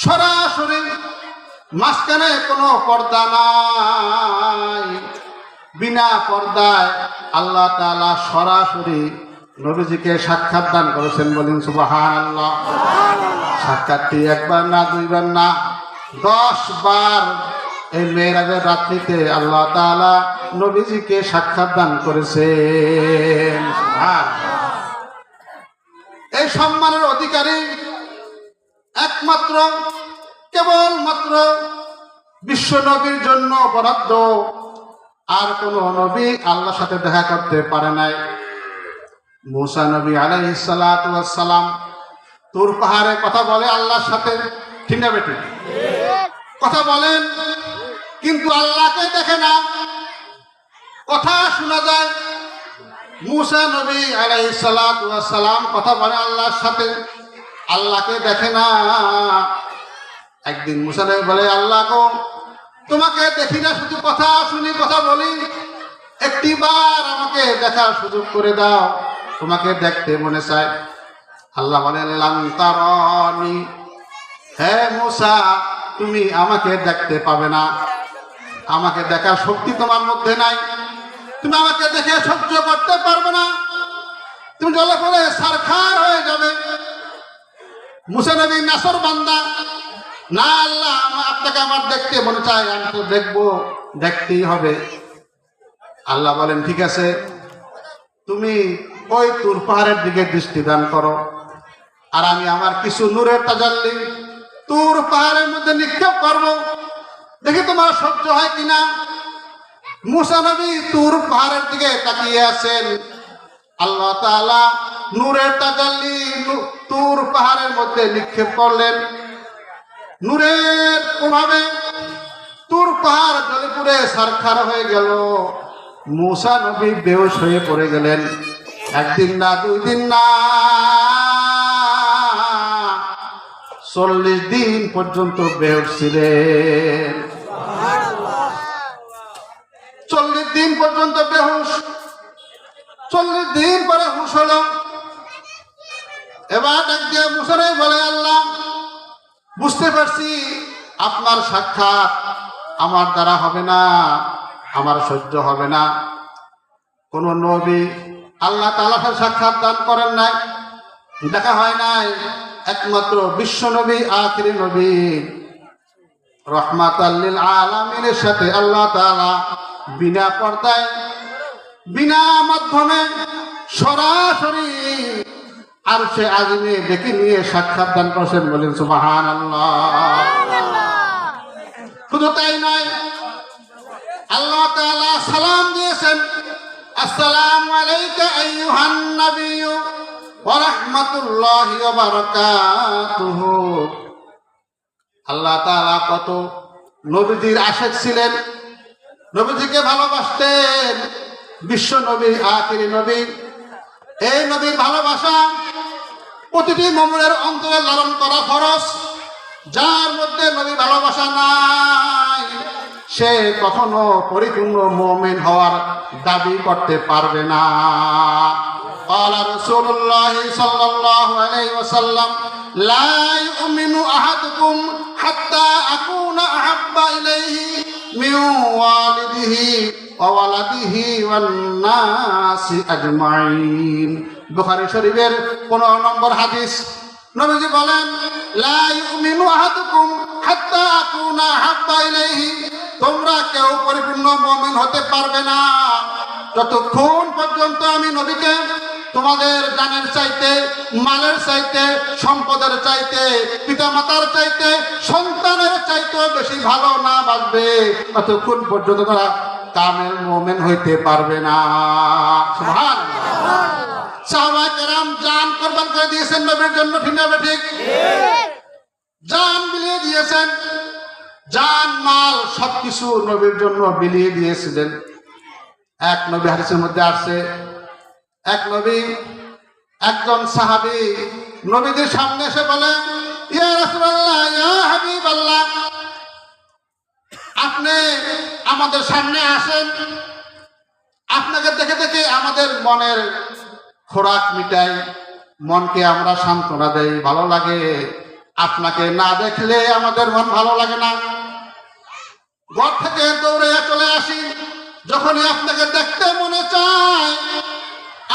সরাসরি, মাঝখানে কোনো পর্দা নাই। বিনা পর্দায় আল্লাহ তাআলা সরাসরি নবীজিকে সাক্ষাৎ দান করেছেন। বলেন সুবহানাল্লাহ। সাক্ষাৎটি একবার না, দুইবার না, 10 বার এই মেরাজের রাত্রিতে আল্লাহ তাআলা নবীজিকে সাক্ষাৎ দান করেছেন। এই সম্মানের অধিকারী একমাত্র কেবলমাত্র বিশ্ব নবীর জন্য বরাদ্দ। আর কোন নবী আল্লাহর সাথে দেখা করতে পারে নাই। মুসা নবী আলাইহিস সালাতু ওয়াস সালাম তুর পাহাড়ে কথা বলে আল্লাহর সাথে, ঠিক না বেটি? কথা বলেন, কিন্তু আল্লাহকে দেখে না। কথা শোনা যায়, মুসা নবী আলাইহিস সালাতু ওয়াস সালাম কথা বলে আল্লাহর সাথে, আল্লাহকে দেখে না। একদিন মুসা নবী বলে, আল্লাহ গো, তোমাকে দেখি না, শুধু কথা শুনি, কথা বলি, একটিবার আমাকে দেখার সুযোগ করে দাও, তোমাকে দেখতে মনে চায়। আল্লাহ বলেন, লান তারানি, হে মুসা, তুমি আমাকে দেখতে পাবে না। আমাকে দেখার শক্তি তোমার মধ্যে নাই। তুমি আমাকে দেখে সহ্য করতে পারবে না। তুমি জলে পড়ে সারখার হয়ে যাবে। মুসা নবী নাসর বান্দা না, আল্লাহ আপনাকে আমার দেখতে মনে চায়, আমি তো দেখবো, দেখতেই হবে। আল্লাহ বলেন, ঠিক আছে, তুমি ওই তুর পাহাড়ের দিকে দৃষ্টি দান করো, আর আমি আমার কিছু নূরের তাজাল্লি তুর পাহাড়ের মধ্যে নিক্ষেপ করবো, দেখি তোমার সহ্য হয় কিনা। মুসা নবী তুর পাহাড়ের দিকে তাকিয়ে আছেন। আল্লাহ তাআলা নূরের তাজাল্লি তুর পাহাড়ের মধ্যে নিক্ষেপ করলেন। নূরের প্রভাবে তুর পাহাড় জ্বলে পুড়ে ছারখার হয়ে গেল। মুসা নবী বেহুশ হয়ে পড়ে গেলেন। একদিন না, 2 দিন না, 40 দিন পর্যন্ত বেহুশ ছিলেন। 40 দিন পর্যন্ত বেহুশ। 40 দিন পরে হুশ হলো। এবার ডাক দিয়ে মুসা নবী বলে, আল্লাহ, বুঝতে পারছি আপনার সাক্ষাৎ আমার দ্বারা হবে না, আমার সহ্য হবে না। কোন নবী আল্লাহ তাআলার সাথে সাক্ষাৎ দান করেন নাই, দেখা হয় নাই। একমাত্র বিশ্ব নবী, আখিরি নবী, রহমাতাল লিল আলামিনের সাথে আল্লাহ তাআলা বিনা পর্দায়, বিনা মাধ্যমে সরাসরি আরশে আজিমে ডেকে নিয়ে সাক্ষাৎ দান করেছেন। বলেন সুবহানাল্লাহ। শুধু তাই নয়, আল্লাহ তাআলা সালাম দিয়েছেন, আসসালামু আলাইকা আইয়ুহান নাবিয়্যু ওয়া রাহমাতুল্লাহি ওয়া বারাকাতুহু। আল্লাহ তাআলা কত নবীজির আশিক ছিলেন, নবীজিকে ভালোবাসতেন। বিশ্ব নবী, আখিরি নবী, এই নবীর ভালোবাসা প্রতিটি মুমিনের অন্তরে লালন করা ফরজ। যার মধ্যে নবী ভালোবাসা নাই, সে কখনো পরিপূর্ণ মুমিন হওয়ার দাবি করতে পারবে না। ক্বালা রাসূলুল্লাহ সাল্লাল্লাহু আলাইহি ওয়াসাল্লাম, লা ইউমিনু আহাদুকুম হাত্তা আকুনা আহাব্বা ইলাইহি মিন ওয়ালিদিহি ওয়া ওয়ালাদিহি ওয়ান নাসি আজমাইন। বুখারী শরীফের 15 নম্বর হাদিস। নবীজি বলেন, লা ইউমিনু আহাদুকুম হাত্তা আকুনা আহাব্বা ইলাইহি, তোমরা কেউ পরিপূর্ণ মুমিন হতে পারবে না যতক্ষণ পর্যন্ত আমি নবীকে তোমাদের জানের চাইতে, মালের চাইতে, সম্পদের চাইতে, পিতামাতার চাইতে, সন্তানের চাইতে বেশি ভালো না বাসবে, ততক্ষণ পর্যন্ত তারা কামেল মুমিন হইতে পারবে না। সুবহানাল্লাহ। সাহাবায়ে কেরাম জান কুরবান করে দিয়েছেন নবীর জন্য, ঠিক না ঠিক? জান বিলিয়ে দিয়েছেন, জান মাল সবকিছু নবীর জন্য বিলিয়ে দিয়েছিলেন। এক নবী হাদিসের মধ্যে আসছে, এক নবী, একজন সাহাবী নবীদের সামনে এসে বলে, ইয়া রাসূলুল্লাহ, ইয়া হাবিবাল্লাহ, আপনি আমাদের সামনে আসেন, আপনাকে দেখে দেখে আমাদের মনের খোরাক মিটাই, মনকে আমরা সান্ত্বনা দেই, ভালো লাগে। আপনাকে না দেখলে আমাদের মন ভালো লাগে না, ঘর থেকে দৌড়ে চলে আসি, যখনই আপনাকে দেখতে মনে চায়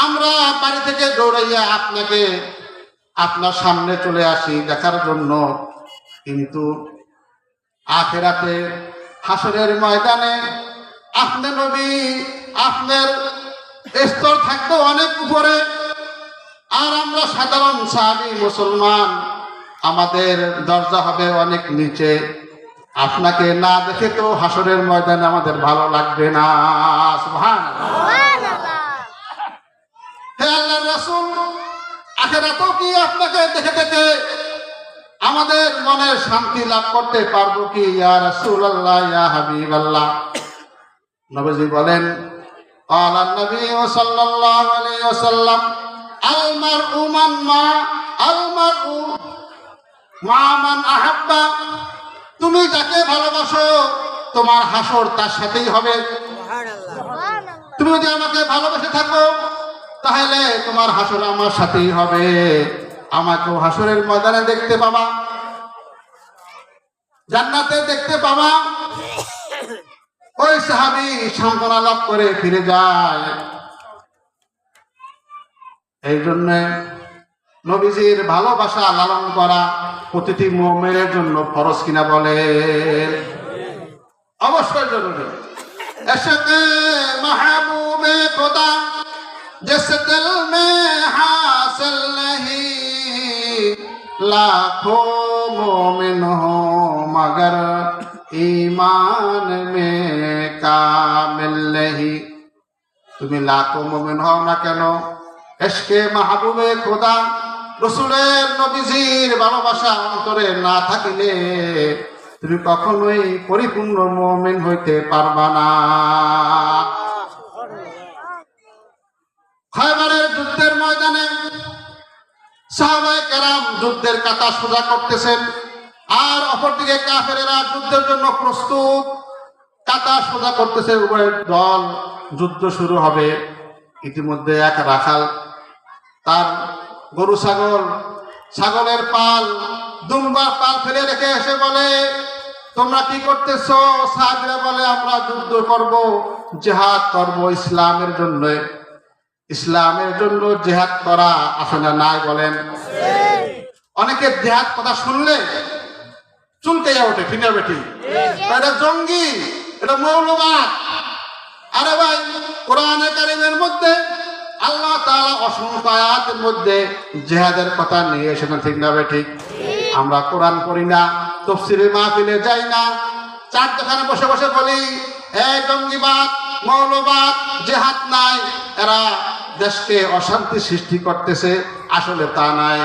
আমরা বাড়ি থেকে দৌড়াইয়া আপনাকে আপনার সামনে চলে আসি দেখার জন্য। কিন্তু আখিরাতে হাসরের ময়দানে আপনি নবী, আপনার স্তর থাকতো অনেক উপরে, আর আমরা সাধারণ সাহাবী মুসলমান, আমাদের দরজা হবে অনেক নিচে। আপনাকে না দেখে তো হাসরের ময়দানে আমাদের ভালো লাগবে না। সুবহানাল্লাহ। হে আল্লাহর রাসূল, আখিরাতেও কি আপনাকে দেখে দেখে আমাদের মনের শান্তি লাভ করতে পারবো কি? ইয়া রাসূলুল্লাহ, ইয়া হাবিবাল্লাহ। নবীজি বলেন, ক্বালা নবী সাল্লাল্লাহু আলাইহি ওয়াসাল্লাম, আল মারউ মা মান আহাব্বা। তুমি যাকে ভালোবাসো তোমার হাসর তার সাথেই হবে। তুমি যদি আমাকে ভালোবেসে থাকো তাহলে তোমার হাসর আমার সাথেই হবে, আমাকেও হাসরের ময়দানে দেখতে পাবা, জান্নাতে দেখতে পাবা। ওই সাহাবী সান্ত্বনা লাভ করে ফিরে যায়। এই জন্য নবীজির ভালোবাসা লালন করা প্রতিটি মুমিনের জন্য ফরজ কিনা বলেন? অবশ্যই জরুরি। এশকে মাহবুবে খোদা जिस दिल में हासिल नहीं, लाखों मोमिन हो मगर ईमान में कामिल नहीं। তুমি লাখো মুমিন হও না কেন, ইশকে মাহবুবে খোদা রাসূলের নবীজির ভালোবাসা অন্তরে না থাকিলে তুমি কখনোই পরিপূর্ণ মুমিন হইতে পারবা না। খায়বারের যুদ্ধের ময়দানে সাহাবায়ে কেরাম যুদ্ধের কাতা সোজা করতেছেন, আর অপরদিকে কাফেরেরা যুদ্ধের জন্য প্রস্তুত, কাতা সোজা করতেছে। উভয় দল যুদ্ধ শুরু হবে। ইতিমধ্যে এক রাখাল তার গরু ছাগলের পাল, দুম্বার পাল ফেলে রেখে এসে বলে, তোমরা কি করতেছো? সাহাবীরা বলে, আমরা যুদ্ধ করব, জিহাদ করব ইসলামের জন্য। ইসলামের জন্য জিহাদ করা আসলে নাই বলেন? অনেকে জিহাদ কথা শুনলে চুলকে ওঠে, ঠিক না বেটি? এটা জঙ্গি, এটা মৌলবাদ। আরে ভাই, কোরআনে কারীমের মধ্যে আল্লাহ তাআলা অসংখ্য আয়াতের মধ্যে জিহাদের কথা নিয়ে এসেছেন, ঠিক না বেটি? আমরা কোরআন পড়ি না, তাফসীরে মাহফিলে যাই না, চার দোকানে বসে বসে বলি এই জঙ্গিবাদ, মৌলবাদ, জিহাদ নাই, এরা দেশকে অশান্তি সৃষ্টি করতেছে। আসলে তা নাই।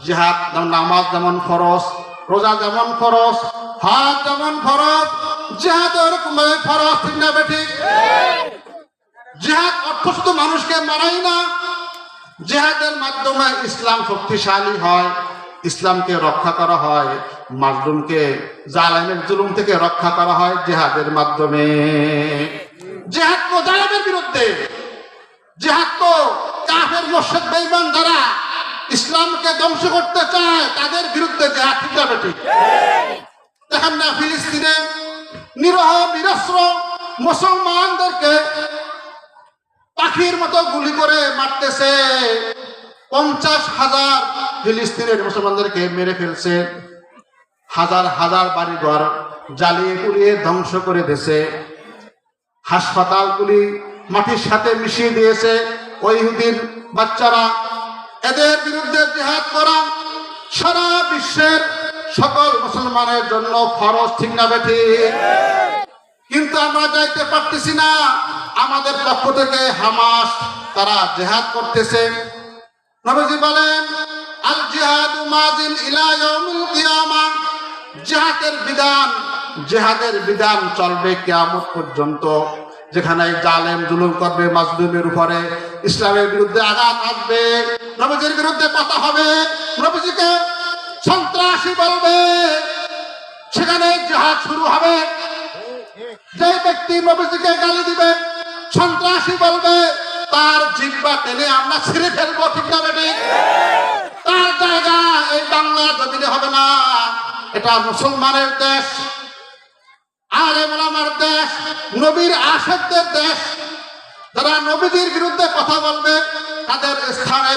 জিহাদ নামাজ যেমন ফরজ, রোজা যেমন ফরজ, হজ যেমন ফরজ, জিহাদ ওরকম ফরজ, ঠিক না বেঠিক? জিহাদ অর্থ শুধু মানুষকে মারাই না, জিহাদের মাধ্যমে ইসলাম শক্তিশালী হয়, ইসলামকে রক্ষা করা হয়, মাজলুমকে জালেমের জুলুম থেকে রক্ষা করা হয় জিহাদের মাধ্যমে। জিহাদ তো জালেমের বিরুদ্ধে, জিহাদ তো কাফের মুশরিক বেঈমান যারা ইসলামকে ধ্বংস করতে চায় তাদের বিরুদ্ধে জিহাদ, ঠিক না বেঠিক? দেখেন না, ফিলিস্তিনে নিরহ নিরস্ত্র মুসলমানদেরকে পাখির মতো গুলি করে মারতেছে। 50,000 ফিলিস্তিনের মুসলমানদেরকে মেরে ফেলছে, হাজার হাজার বাড়িঘর জ্বালিয়ে পুড়িয়ে ধ্বংস করে দিয়েছে, হাসপাতালগুলি মাটির সাথে মিশিয়ে দিয়েছে। ওই ইহুদির বাচ্চারা, এদের বিরুদ্ধে জিহাদ করা সারা বিশ্বের সকল মুসলমানের জন্য ফরজ, ঠিক না বেঠিক? কিন্তু আমরা যাইতে পারতেছি না। আমাদের পক্ষ থেকে হামাস তারা জিহাদ করতেছে। নবীজি বলেন, আল জিহাদু মাযিন ইলা ইয়াউমিল কিয়ামা। জিহাদের বিধান চলবে কিয়ামত পর্যন্ত। যেখানে জালেম জুলুম করবে মাজলুমের উপরে, ইসলামের বিরুদ্ধে আঘাত আসবে, নবীজির বিরুদ্ধে কথা হবে, নবীজিকে সন্ত্রাসী বলবে, সেখানে জিহাদ শুরু হবে। যে ব্যক্তি নবীজিকে গালি দিবে, সন্ত্রাসী বলবে, তার জিহ্বা টেনে আমরা ছিঁড়ে ফেলবো, ঠিক না বেঠিক? তার জায়গা এই বাংলার জমিনে হবে না। এটা মুসলমানের দেশ, আলেম ওলামার দেশ, নবীর আশিকদের দেশ। যারা নবীজির বিরুদ্ধে কথা বলবে তাদের স্থানে